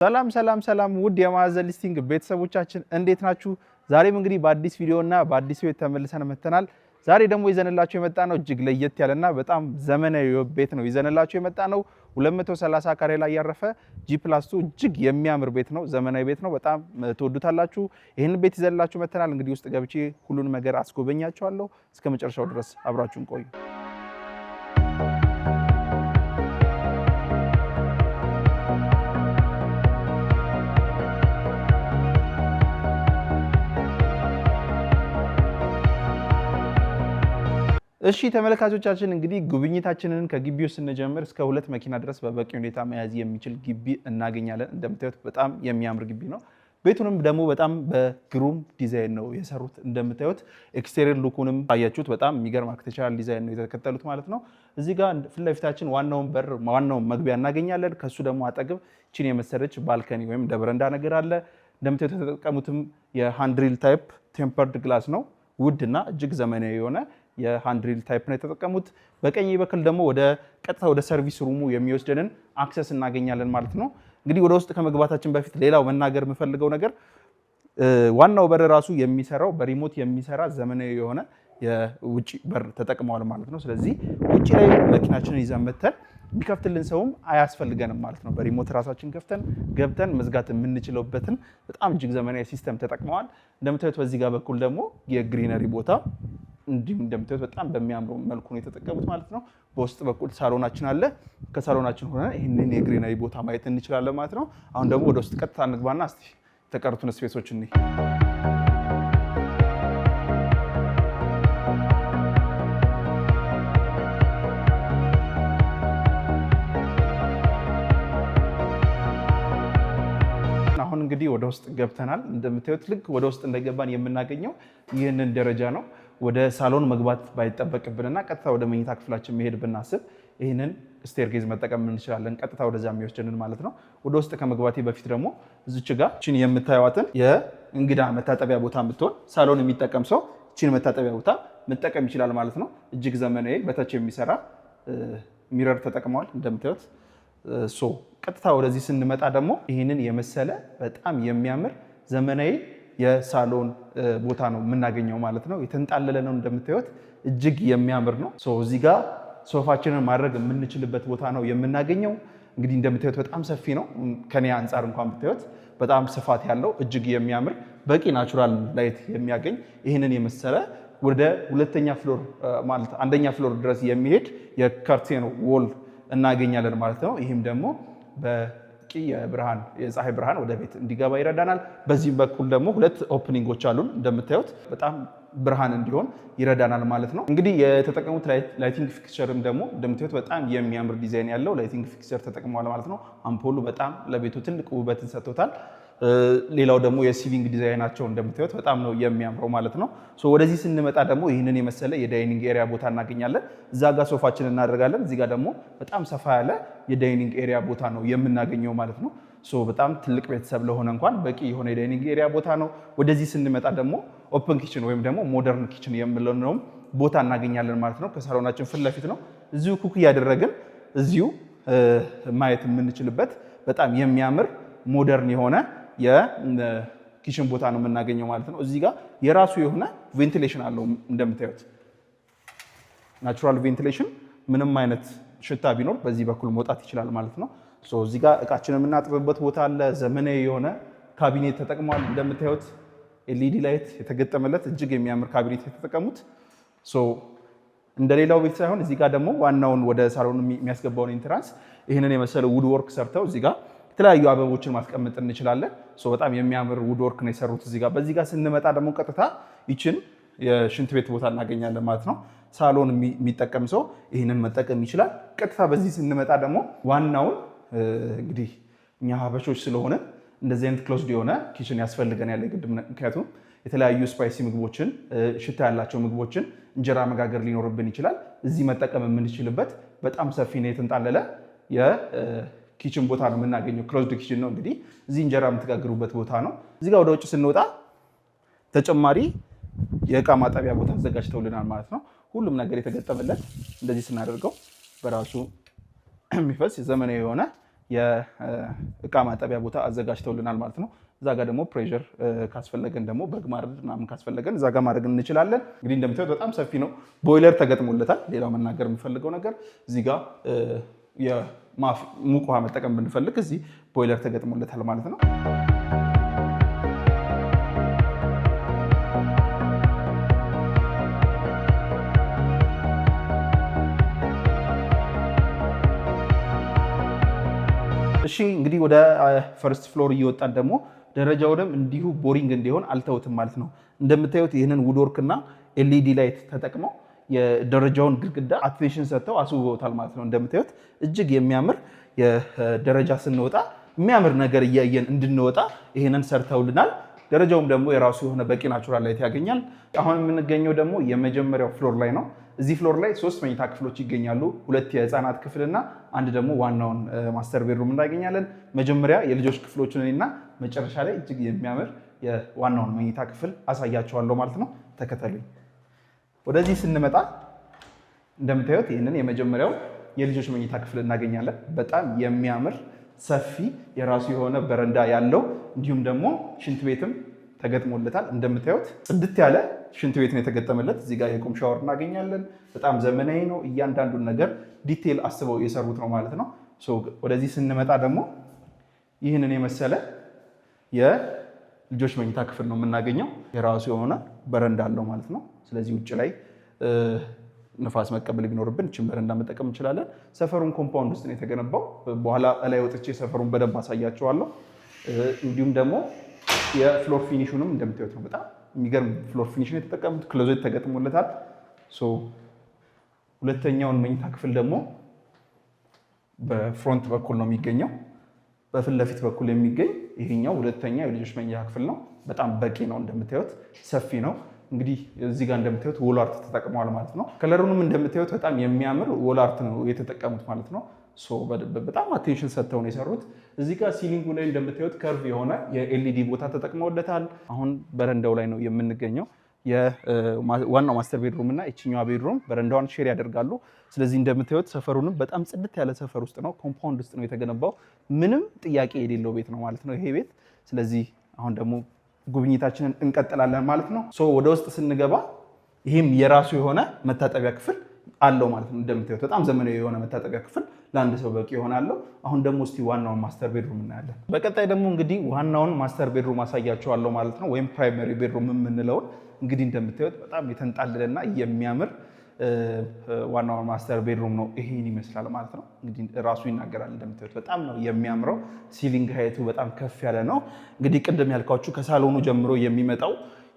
ሰላም ውድ የማዕዘን ሊስቲንግ ቤተሰቦቻችን እንዴት ናችሁ? ዛሬም እንግዲህ በአዲስ ቪዲዮና በአዲስ ቤት ተመልሰን መተናል። ዛሬ ደግሞ ይዘንላችሁ የመጣ ነው እጅግ ለየት ያለና በጣም ዘመናዊ ቤት ነው ይዘንላችሁ የመጣ ነው። 230 ካሬ ላይ ያረፈ G+2 እጅግ የሚያምር ቤት ነው። ዘመናዊ ቤት ነው። በጣም ትወዱታላችሁ። ይህን ቤት ይዘንላችሁ መተናል። እንግዲህ ውስጥ ገብቼ ሁሉን ነገር አስጎበኛችኋለሁ። እስከ መጨረሻው ድረስ አብራችሁን ቆዩ። እሺ ተመልካቾቻችን እንግዲህ ጉብኝታችንን ከግቢው ስንጀምር እስከ 2 መኪና ድረስ በበቂ ሁኔታ መያዝ የሚችል ግቢ እናገኛለን። እንደምታዩት በጣም የሚያምር ግቢ ነው። ቤቱንም ደግሞ በጣም በግሩም ዲዛይን ነው የሰሩት። እንደምታዩት ኤክስቴሪየር ሉኩንም ታያችሁት በጣም የሚገርም አርኪቴክቸራል ዲዛይን ነው የተከተሉት ማለት ነው። እዚህ ጋር ፊት ለፊታችን ዋናውን መግቢያ እናገኛለን። ከሱ ደግሞ አጠገብ ቺን የመሰለች ባልከኒ ወይም እንደ በረንዳ ነገር አለ። እንደምታዩት የተጠቀሙትም የሃንድሪል ታይፕ ቴምፐርድ ግላስ ነው። ውድ እና እጅግ ዘመናዊ የሆነ የሃንድሪል ታይፕ ነው የተጠቀሙት። በቀኝ በኩል ደግሞ ቀጥታ ወደ ሰርቪስ ሩሙ የሚወስደንን አክሰስ እናገኛለን ማለት ነው። እንግዲህ ወደ ውስጥ ከመግባታችን በፊት ሌላው መናገር የምፈልገው ነገር ዋናው በር ራሱ የሚሰራው በሪሞት የሚሰራ ዘመናዊ የሆነ የውጭ በር ተጠቅመዋል ማለት ነው። ስለዚህ ውጭ ላይ መኪናችንን ይዘን መተን የሚከፍትልን ሰውም አያስፈልገንም ማለት ነው። በሪሞት ራሳችን ከፍተን ገብተን መዝጋት የምንችለውበትን በጣም እጅግ ዘመናዊ ሲስተም ተጠቅመዋል። እንደምታዩት በዚህ ጋር በኩል ደግሞ የግሪነሪ ቦታ እንዲሁም እንደምታዩት በጣም በሚያምሩ መልኩ ነው የተጠቀሙት ማለት ነው። በውስጥ በኩል ሳሎናችን አለ። ከሳሎናችን ሆነ ይህንን የግሪነሪ ቦታ ማየት እንችላለን ማለት ነው። አሁን ደግሞ ወደ ውስጥ ቀጥታ እንግባና እስቲ የተቀሩትን ስፔሶች እንይ። አሁን እንግዲህ ወደ ውስጥ ገብተናል። እንደምታዩት ልክ ወደ ውስጥ እንደገባን የምናገኘው ይህንን ደረጃ ነው። ወደ ሳሎን መግባት ባይጠበቅብንና ቀጥታ ወደ መኝታ ክፍላችን መሄድ ብናስብ ይህንን ስቴርጌዝ መጠቀም እንችላለን። ቀጥታ ወደዛ የሚወስድንን ማለት ነው። ወደ ውስጥ ከመግባቴ በፊት ደግሞ እዚች ጋር ቺን የምታዩዋትን የእንግዳ መታጠቢያ ቦታ የምትሆን ሳሎን የሚጠቀም ሰው ቺን መታጠቢያ ቦታ መጠቀም ይችላል ማለት ነው። እጅግ ዘመናዊ በተች የሚሰራ ሚረር ተጠቅመዋል እንደምታዩት። ቀጥታ ወደዚህ ስንመጣ ደግሞ ይህንን የመሰለ በጣም የሚያምር ዘመናዊ የሳሎን ቦታ ነው የምናገኘው ማለት ነው። የተንጣለለ ነው እንደምታዩት እጅግ የሚያምር ነው። እዚህ ጋር ሶፋችንን ማድረግ የምንችልበት ቦታ ነው የምናገኘው። እንግዲህ እንደምታዩት በጣም ሰፊ ነው። ከኔ አንጻር እንኳን ብታዩት በጣም ስፋት ያለው እጅግ የሚያምር በቂ ናቹራል ላይት የሚያገኝ ይህንን የመሰለ ወደ ሁለተኛ ፍሎር ማለት አንደኛ ፍሎር ድረስ የሚሄድ የከርቴን ዎል እናገኛለን ማለት ነው። ይህም ደግሞ የፀሐይ ብርሃን ወደ ቤት እንዲገባ ይረዳናል። በዚህም በኩል ደግሞ 2 ኦፕኒንጎች አሉን እንደምታዩት በጣም ብርሃን እንዲሆን ይረዳናል ማለት ነው። እንግዲህ የተጠቀሙት ላይቲንግ ፊክስቸርም ደግሞ እንደምታዩት በጣም የሚያምር ዲዛይን ያለው ላይቲንግ ፊክስቸር ተጠቅመዋል ማለት ነው። አምፖሉ በጣም ለቤቱ ትልቅ ውበትን ሰጥቶታል። ሌላው ደግሞ የሲሊንግ ዲዛይናቸው እንደምታዩት በጣም ነው የሚያምረው ማለት ነው። ወደዚህ ስንመጣ ደግሞ ይህንን የመሰለ የዳይኒንግ ኤሪያ ቦታ እናገኛለን። እዛ ጋር ሶፋችን እናደርጋለን። እዚህ ጋር ደግሞ በጣም ሰፋ ያለ የዳይኒንግ ኤሪያ ቦታ ነው የምናገኘው ማለት ነው። በጣም ትልቅ ቤተሰብ ለሆነ እንኳን በቂ የሆነ የዳይኒንግ ኤሪያ ቦታ ነው። ወደዚህ ስንመጣ ደግሞ ኦፕን ኪችን ወይም ደግሞ ሞደርን ኪችን የምንለው ቦታ እናገኛለን ማለት ነው። ከሳሎናችን ፊት ለፊት ነው። እዚሁ ኩክ እያደረግን እዚሁ ማየት የምንችልበት በጣም የሚያምር ሞደርን የሆነ የኪችን ቦታ ነው የምናገኘው ማለት ነው። እዚህ ጋር የራሱ የሆነ ቬንቲሌሽን አለው እንደምታዩት ናቹራል ቬንቲሌሽን፣ ምንም አይነት ሽታ ቢኖር በዚህ በኩል መውጣት ይችላል ማለት ነው። እዚህ ጋር እቃችንን የምናጥብበት ቦታ አለ። ዘመናዊ የሆነ ካቢኔት ተጠቅሟል እንደምታዩት ኤልኢዲ ላይት የተገጠመለት እጅግ የሚያምር ካቢኔት የተጠቀሙት። እንደሌላው ቤት ሳይሆን እዚህ ጋር ደግሞ ዋናውን ወደ ሳሎን የሚያስገባውን ኢንትራንስ ይህንን የመሰለ ውድ ወርክ ሰርተው እዚህ ጋር የተለያዩ አበቦችን ማስቀመጥ እንችላለን። በጣም የሚያምር ውድ ወርክ ነው የሰሩት እዚህ ጋር። በዚህ ጋር ስንመጣ ደግሞ ቀጥታ ይችን የሽንት ቤት ቦታ እናገኛለን ማለት ነው። ሳሎን የሚጠቀም ሰው ይህንን መጠቀም ይችላል። ቀጥታ በዚህ ስንመጣ ደግሞ ዋናውን እንግዲህ እኛ ሀበሾች ስለሆነ እንደዚህ አይነት ክሎዝድ የሆነ ኪችን ያስፈልገን ያለ ግድ። ምክንያቱም የተለያዩ ስፓይሲ ምግቦችን፣ ሽታ ያላቸው ምግቦችን፣ እንጀራ መጋገር ሊኖርብን ይችላል። እዚህ መጠቀም የምንችልበት በጣም ሰፊ ነው የተንጣለለ ኪችን ቦታ ነው የምናገኘው። ክሎዝድ ኪችን ነው እንግዲህ እዚህ እንጀራ የምትጋግሩበት ቦታ ነው። እዚህ ጋር ወደ ውጭ ስንወጣ ተጨማሪ የእቃ ማጠቢያ ቦታ አዘጋጅተውልናል ማለት ነው። ሁሉም ነገር የተገጠመለት እንደዚህ ስናደርገው በራሱ የሚፈስ ዘመናዊ የሆነ የእቃ ማጠቢያ ቦታ አዘጋጅተውልናል ማለት ነው። እዛ ጋር ደግሞ ፕሬሸር ካስፈለገን ደግሞ በግ ማረድ ምናምን ካስፈለገን እዛ ጋር ማድረግ እንችላለን። እንግዲህ እንደምታዩት በጣም ሰፊ ነው። ቦይለር ተገጥሞለታል። ሌላው መናገር የምፈልገው ነገር እዚህ ጋር ሙቅ ውሃ መጠቀም ብንፈልግ እዚህ ቦይለር ተገጥሞለታል ማለት ነው። እሺ እንግዲህ ወደ ፈርስት ፍሎር እየወጣን ደግሞ ደረጃውንም እንዲሁ ቦሪንግ እንዲሆን አልተውትም ማለት ነው። እንደምታዩት ይህንን ውድወርክ እና ኤልኢዲ ላይት ተጠቅመው የደረጃውን ግድግዳ አትንሽን ሰጥተው አስውበውታል ማለት ነው። እንደምታዩት እጅግ የሚያምር የደረጃ ስንወጣ የሚያምር ነገር እያየን እንድንወጣ ይህንን ሰርተውልናል። ደረጃውም ደግሞ የራሱ የሆነ በቂ ናቹራል ላይት ያገኛል። አሁን የምንገኘው ደግሞ የመጀመሪያው ፍሎር ላይ ነው። እዚህ ፍሎር ላይ 3 መኝታ ክፍሎች ይገኛሉ። 2 የህፃናት ክፍልና አንድ ደግሞ ዋናውን ማስተር ቤድሩም እናገኛለን። መጀመሪያ የልጆች ክፍሎችን እና መጨረሻ ላይ እጅግ የሚያምር የዋናውን መኝታ ክፍል አሳያቸዋለሁ ማለት ነው። ተከተሉኝ። ወደዚህ ስንመጣ እንደምታዩት ይህንን የመጀመሪያው የልጆች መኝታ ክፍል እናገኛለን። በጣም የሚያምር ሰፊ የራሱ የሆነ በረንዳ ያለው እንዲሁም ደግሞ ሽንት ቤትም ተገጥሞለታል። እንደምታዩት ጽድት ያለ ሽንት ቤት ነው የተገጠመለት። እዚህ ጋር የቁም ሻወር እናገኛለን። በጣም ዘመናዊ ነው። እያንዳንዱን ነገር ዲቴል አስበው የሰሩት ነው ማለት ነው። ወደዚህ ስንመጣ ደግሞ ይህንን የመሰለ የልጆች መኝታ ክፍል ነው የምናገኘው። የራሱ የሆነ በረንዳ አለው ማለት ነው። ስለዚህ ውጭ ላይ ንፋስ መቀበል ቢኖርብን እችን በረንዳ መጠቀም እንችላለን። ሰፈሩን ኮምፓውንድ ውስጥ ነው የተገነባው። በኋላ ላይ ወጥቼ ሰፈሩን በደንብ አሳያቸዋለሁ። እንዲሁም ደግሞ የፍሎር ፊኒሹንም እንደምታዩት ነው። በጣም የሚገርም ፍሎር ፊኒሽን የተጠቀሙት። ክሎዜት ተገጥሞለታል። ሁለተኛውን መኝታ ክፍል ደግሞ በፍሮንት በኩል ነው የሚገኘው። በፊት ለፊት በኩል የሚገኝ ይሄኛው ሁለተኛ የልጆች መኝታ ክፍል ነው። በጣም በቂ ነው። እንደምታዩት ሰፊ ነው። እንግዲህ እዚህ ጋር እንደምታዩት ወል አርት ተጠቅመዋል ማለት ነው። ከለሩንም እንደምታዩት በጣም የሚያምር ወል አርት ነው የተጠቀሙት ማለት ነው። በጣም አቴንሽን ሰጥተው ነው የሰሩት። እዚህ ጋር ሲሊንጉ ላይ እንደምታዩት ከርቭ የሆነ የኤልኢዲ ቦታ ተጠቅመውለታል። አሁን በረንዳው ላይ ነው የምንገኘው። ዋናው ማስተር ቤድሩም እና ይችኛዋ ቤድሩም በረንዳዋን ሼር ያደርጋሉ። ስለዚህ እንደምታዩት ሰፈሩንም በጣም ጽድት ያለ ሰፈር ውስጥ ነው፣ ኮምፓውንድ ውስጥ ነው የተገነባው። ምንም ጥያቄ የሌለው ቤት ነው ማለት ነው ይሄ ቤት። ስለዚህ አሁን ደግሞ ጉብኝታችንን እንቀጥላለን ማለት ነው። ወደ ውስጥ ስንገባ ይህም የራሱ የሆነ መታጠቢያ ክፍል አለው ማለት ነው። እንደምታዩት በጣም ዘመናዊ የሆነ መታጠቢያ ክፍል ለአንድ ሰው በቂ ይሆናል። አሁን ደግሞ እስቲ ዋናውን ማስተር ቤድሩም እናያለን። በቀጣይ ደግሞ እንግዲህ ዋናውን ማስተር ቤድሩም አሳያቸዋለሁ ማለት ነው፣ ወይም ፕራይመሪ ቤድሩም የምንለውን። እንግዲህ እንደምታዩት በጣም የተንጣለለና የሚያምር ዋናውን ማስተር ቤድሩም ነው። ይሄን ይመስላል ማለት ነው። እንግዲህ ራሱ ይናገራል። እንደምታዩት በጣም ነው የሚያምረው። ሲሊንግ ሃይቱ በጣም ከፍ ያለ ነው። እንግዲህ ቅድም ያልኳችሁ ከሳሎኑ ጀምሮ የሚመጣው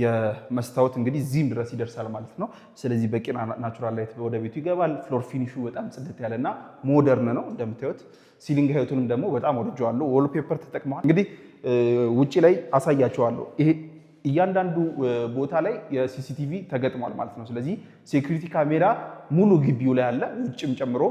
የመስታወት እንግዲህ እዚህም ድረስ ይደርሳል ማለት ነው። ስለዚህ በቂ ናቹራል ላይት ወደ ቤቱ ይገባል። ፍሎር ፊኒሹ በጣም ጽድት ያለና ሞደርን ነው እንደምታዩት። ሲሊንግ ሃይቱንም ደግሞ በጣም ወድጀዋለሁ። ዎል ፔፐር ተጠቅመዋል። እንግዲህ ውጭ ላይ አሳያቸዋለሁ። ይሄ እያንዳንዱ ቦታ ላይ የሲሲቲቪ ተገጥሟል ማለት ነው። ስለዚህ ሴኩሪቲ ካሜራ ሙሉ ግቢው ላይ አለ፣ ውጭም ጨምሮ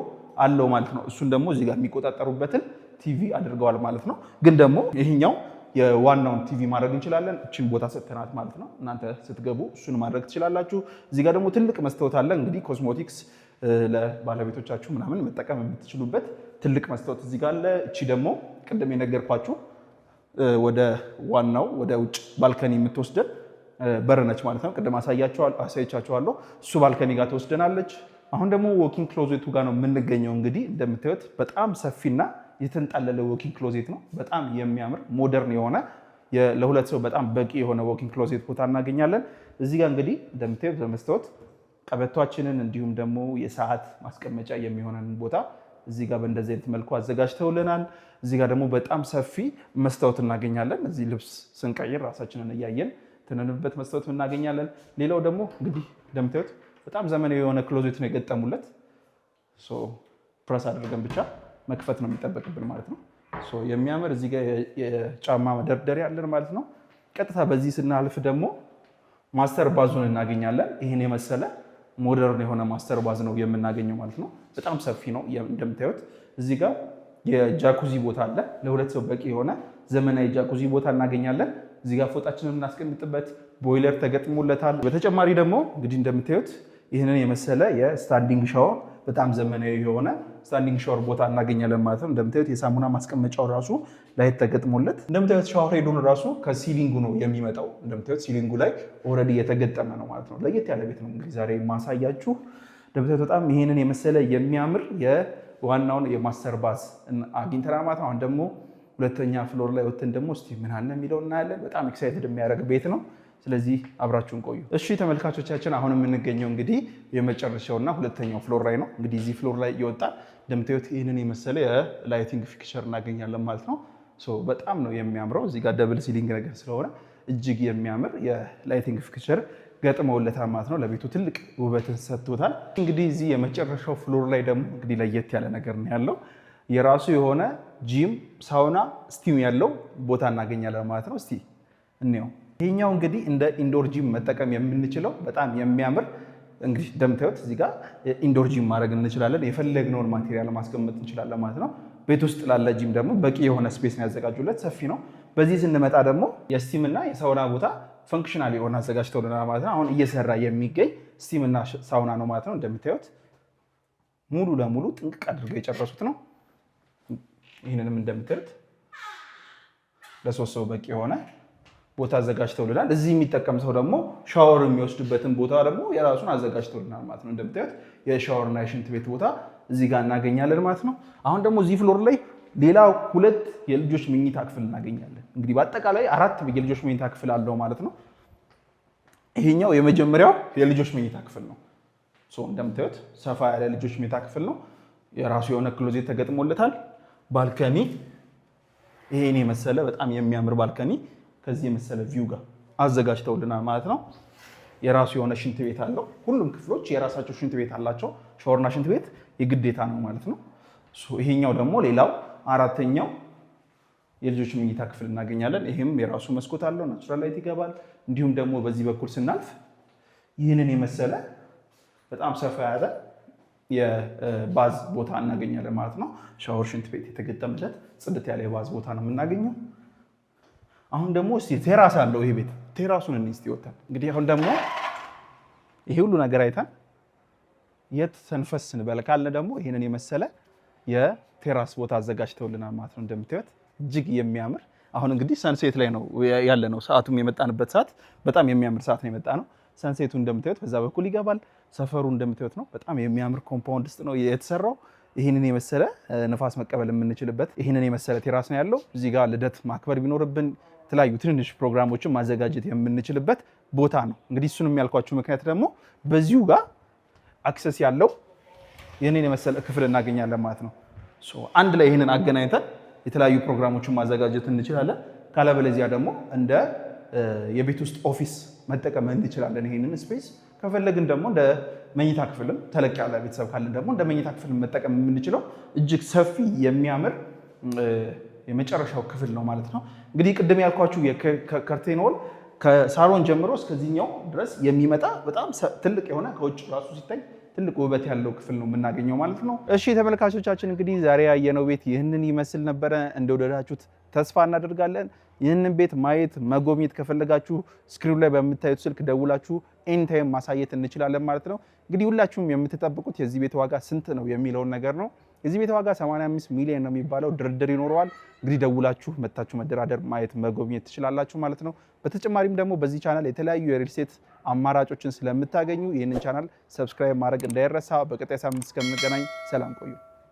አለው ማለት ነው። እሱን ደግሞ እዚህ ጋር የሚቆጣጠሩበትን ቲቪ አድርገዋል ማለት ነው። ግን ደግሞ ይሄኛው የዋናውን ቲቪ ማድረግ እንችላለን። እችን ቦታ ሰጥተናት ማለት ነው። እናንተ ስትገቡ እሱን ማድረግ ትችላላችሁ። እዚህ ጋር ደግሞ ትልቅ መስታወት አለ። እንግዲህ ኮስሞቲክስ ለባለቤቶቻችሁ ምናምን መጠቀም የምትችሉበት ትልቅ መስታወት እዚህ ጋር አለ። እቺ ደግሞ ቅድም የነገርኳችሁ ወደ ዋናው ወደ ውጭ ባልከኒ የምትወስደን በር ነች ማለት ነው። ቅድም አሳይቻችኋለሁ። እሱ ባልከኒ ጋር ትወስደናለች። አሁን ደግሞ ዎኪንግ ክሎዜቱ ጋር ነው የምንገኘው። እንግዲህ እንደምታዩት በጣም ሰፊና የተንጣለለ ዎኪንግ ክሎዜት ነው። በጣም የሚያምር ሞደርን የሆነ ለሁለት ሰው በጣም በቂ የሆነ ዎኪንግ ክሎዜት ቦታ እናገኛለን። እዚህ ጋር እንግዲህ እንደምታዩት በመስታወት ቀበቷችንን እንዲሁም ደግሞ የሰዓት ማስቀመጫ የሚሆነን ቦታ እዚህ ጋር በእንደዚህ አይነት መልኩ አዘጋጅተውልናል። እዚህ ጋር ደግሞ በጣም ሰፊ መስታወት እናገኛለን። እዚህ ልብስ ስንቀይር ራሳችንን እያየን ትንንበት መስታወት እናገኛለን። ሌላው ደግሞ እንግዲህ እንደምታዩት በጣም ዘመናዊ የሆነ ክሎዜት ነው የገጠሙለት። ፕረስ አድርገን ብቻ መክፈት ነው የሚጠበቅብን ማለት ነው። የሚያምር እዚህ ጋር የጫማ መደርደሪያ አለን ማለት ነው። ቀጥታ በዚህ ስናልፍ ደግሞ ማስተር ባዙን እናገኛለን። ይህን የመሰለ ሞደርን የሆነ ማስተር ባዝ ነው የምናገኘው ማለት ነው። በጣም ሰፊ ነው እንደምታዩት። እዚህ ጋር የጃኩዚ ቦታ አለ። ለሁለት ሰው በቂ የሆነ ዘመናዊ ጃኩዚ ቦታ እናገኛለን። እዚህ ጋር ፎጣችንን የምናስቀምጥበት ቦይለር ተገጥሞለታል። በተጨማሪ ደግሞ እንግዲህ እንደምታዩት ይህንን የመሰለ የስታንዲንግ ሻወር በጣም ዘመናዊ የሆነ ስታንዲንግ ሻወር ቦታ እናገኛለን ማለት ነው። እንደምታዩት የሳሙና ማስቀመጫው ራሱ ላይት ተገጥሞለት፣ እንደምታዩት ሻወር ሄዱን ራሱ ከሲሊንጉ ነው የሚመጣው። እንደምታዩት ሲሊንጉ ላይ ኦልሬዲ የተገጠመ ነው ማለት ነው። ለየት ያለ ቤት ነው እንግዲህ ዛሬ ማሳያችሁ። እንደምታዩት በጣም ይሄንን የመሰለ የሚያምር የዋናውን የማስተር ባዝ አግኝተናል ማለት ነው። አሁን ደግሞ ሁለተኛ ፍሎር ላይ ወጥተን ደግሞ እስቲ ምን አለ የሚለው እናያለን። በጣም ኤክሳይትድ የሚያደርግ ቤት ነው። ስለዚህ አብራችሁን ቆዩ። እሺ ተመልካቾቻችን፣ አሁን የምንገኘው እንግዲህ የመጨረሻውና ሁለተኛው ፍሎር ላይ ነው። እንግዲህ እዚህ ፍሎር ላይ እየወጣ እንደምታዩት ይህንን የመሰለ የላይቲንግ ፊክቸር እናገኛለን ማለት ነው። በጣም ነው የሚያምረው። እዚህ ጋር ደብል ሲሊንግ ነገር ስለሆነ እጅግ የሚያምር የላይቲንግ ፊክቸር ገጥመውለታል ማለት ነው። ለቤቱ ትልቅ ውበትን ሰጥቶታል። እንግዲህ እዚህ የመጨረሻው ፍሎር ላይ ደግሞ እንግዲህ ለየት ያለ ነገር ነው ያለው። የራሱ የሆነ ጂም፣ ሳውና፣ ስቲም ያለው ቦታ እናገኛለን ማለት ነው። እስቲ እንየው። ይሄኛው እንግዲህ እንደ ኢንዶር ጂም መጠቀም የምንችለው በጣም የሚያምር እንግዲህ እንደምታዩት እዚህ ጋር ኢንዶር ጂም ማድረግ እንችላለን። የፈለግነውን ማቴሪያል ማስቀመጥ እንችላለን ማለት ነው። ቤት ውስጥ ላለ ጂም ደግሞ በቂ የሆነ ስፔስ ነው ያዘጋጁለት፣ ሰፊ ነው። በዚህ ስንመጣ ደግሞ የስቲም እና የሳውና ቦታ ፈንክሽናል የሆነ አዘጋጅተውልናል ማለት ነው። አሁን እየሰራ የሚገኝ ስቲም እና ሳውና ነው ማለት ነው። እንደምታዩት ሙሉ ለሙሉ ጥንቅቅ አድርገው የጨረሱት ነው። ይህንንም እንደምታዩት ለሶስት ሰው በቂ የሆነ ቦታ አዘጋጅተውልናል። እዚህ የሚጠቀም ሰው ደግሞ ሻወር የሚወስድበትን ቦታ ደግሞ የራሱን አዘጋጅተውልናል ማለት ነው። እንደምታዩት የሻወርና የሽንት ቤት ቦታ እዚህ ጋር እናገኛለን ማለት ነው። አሁን ደግሞ እዚህ ፍሎር ላይ ሌላ 2 የልጆች መኝታ ክፍል እናገኛለን። እንግዲህ በአጠቃላይ 4 የልጆች መኝታ ክፍል አለው ማለት ነው። ይሄኛው የመጀመሪያው የልጆች መኝታ ክፍል ነው። እንደምታዩት ሰፋ ያለ ልጆች መኝታ ክፍል ነው። የራሱ የሆነ ክሎዜት ተገጥሞለታል። ባልከኒ፣ ይሄን የመሰለ በጣም የሚያምር ባልከኒ ከዚህ የመሰለ ቪው ጋር አዘጋጅተውልናል ማለት ነው። የራሱ የሆነ ሽንት ቤት አለው። ሁሉም ክፍሎች የራሳቸው ሽንት ቤት አላቸው። ሻወርና ሽንት ቤት የግዴታ ነው ማለት ነው። ይሄኛው ደግሞ ሌላው 4ኛው የልጆች መኝታ ክፍል እናገኛለን። ይሄም የራሱ መስኮት አለው፣ ናቹራል ላይት ይገባል። እንዲሁም ደግሞ በዚህ በኩል ስናልፍ ይህንን የመሰለ በጣም ሰፋ ያለ የባዝ ቦታ እናገኛለን ማለት ነው። ሻወር፣ ሽንት ቤት የተገጠመለት ጽድት ያለ የባዝ ቦታ ነው የምናገኘው። አሁን ደግሞ እስቲ ቴራስ አለው ይሄ ቤት። ቴራሱን እንስቲ ወጣን። እንግዲህ አሁን ደግሞ ይሄ ሁሉ ነገር አይተን የት ሰንፈስ እንበል ካልን ደግሞ ይሄንን የመሰለ የቴራስ ቦታ አዘጋጅተውልናል ማለት ነው። እንደምታዩት እጅግ የሚያምር አሁን እንግዲህ ሰንሴት ላይ ነው ያለ ነው። ሰዓቱም የመጣንበት ሰዓት በጣም የሚያምር ሰዓት ነው የመጣ ነው። ሰንሴቱ እንደምታዩት በዛ በኩል ይገባል። ሰፈሩ እንደምታዩት ነው። በጣም የሚያምር ኮምፓውንድ ውስጥ ነው የተሰራው። ይህንን የመሰለ ንፋስ መቀበል የምንችልበት ይህንን የመሰለ ቴራስ ነው ያለው። እዚህ ጋር ልደት ማክበር ቢኖርብን የተለያዩ ትንንሽ ፕሮግራሞችን ማዘጋጀት የምንችልበት ቦታ ነው። እንግዲህ እሱን የሚያልኳችሁ ምክንያት ደግሞ በዚሁ ጋር አክሰስ ያለው ይህንን የመሰለ ክፍል እናገኛለን ማለት ነው። አንድ ላይ ይህንን አገናኝተን የተለያዩ ፕሮግራሞችን ማዘጋጀት እንችላለን። ካለበለዚያ ደግሞ እንደ የቤት ውስጥ ኦፊስ መጠቀም እንችላለን። ይህንን ስፔስ ከፈለግን ደግሞ እንደ መኝታ ክፍልም ተለቅ ያለ ቤተሰብ ካለን ደግሞ እንደ መኝታ ክፍል መጠቀም የምንችለው እጅግ ሰፊ የሚያምር የመጨረሻው ክፍል ነው ማለት ነው። እንግዲህ ቅድም ያልኳችሁ የከርቴን ዎል ከሳሎን ጀምሮ እስከዚህኛው ድረስ የሚመጣ በጣም ትልቅ የሆነ ከውጭ ራሱ ሲታይ ትልቅ ውበት ያለው ክፍል ነው የምናገኘው ማለት ነው። እሺ ተመልካቾቻችን፣ እንግዲህ ዛሬ ያየነው ቤት ይህንን ይመስል ነበረ። እንደወደዳችሁት ተስፋ እናደርጋለን። ይህንን ቤት ማየት መጎብኘት ከፈለጋችሁ ስክሪኑ ላይ በምታዩት ስልክ ደውላችሁ ኤኒታይም ማሳየት እንችላለን ማለት ነው። እንግዲህ ሁላችሁም የምትጠብቁት የዚህ ቤት ዋጋ ስንት ነው የሚለውን ነገር ነው። የዚህ ቤት ዋጋ 85 ሚሊዮን ነው የሚባለው። ድርድር ይኖረዋል። እንግዲህ ደውላችሁ መታችሁ መደራደር ማየት መጎብኘት ትችላላችሁ ማለት ነው። በተጨማሪም ደግሞ በዚህ ቻናል የተለያዩ የሪል ስቴት አማራጮችን ስለምታገኙ ይህንን ቻናል ሰብስክራይብ ማድረግ እንዳይረሳ። በቀጣይ ሳምንት እስከምንገናኝ ሰላም ቆዩ።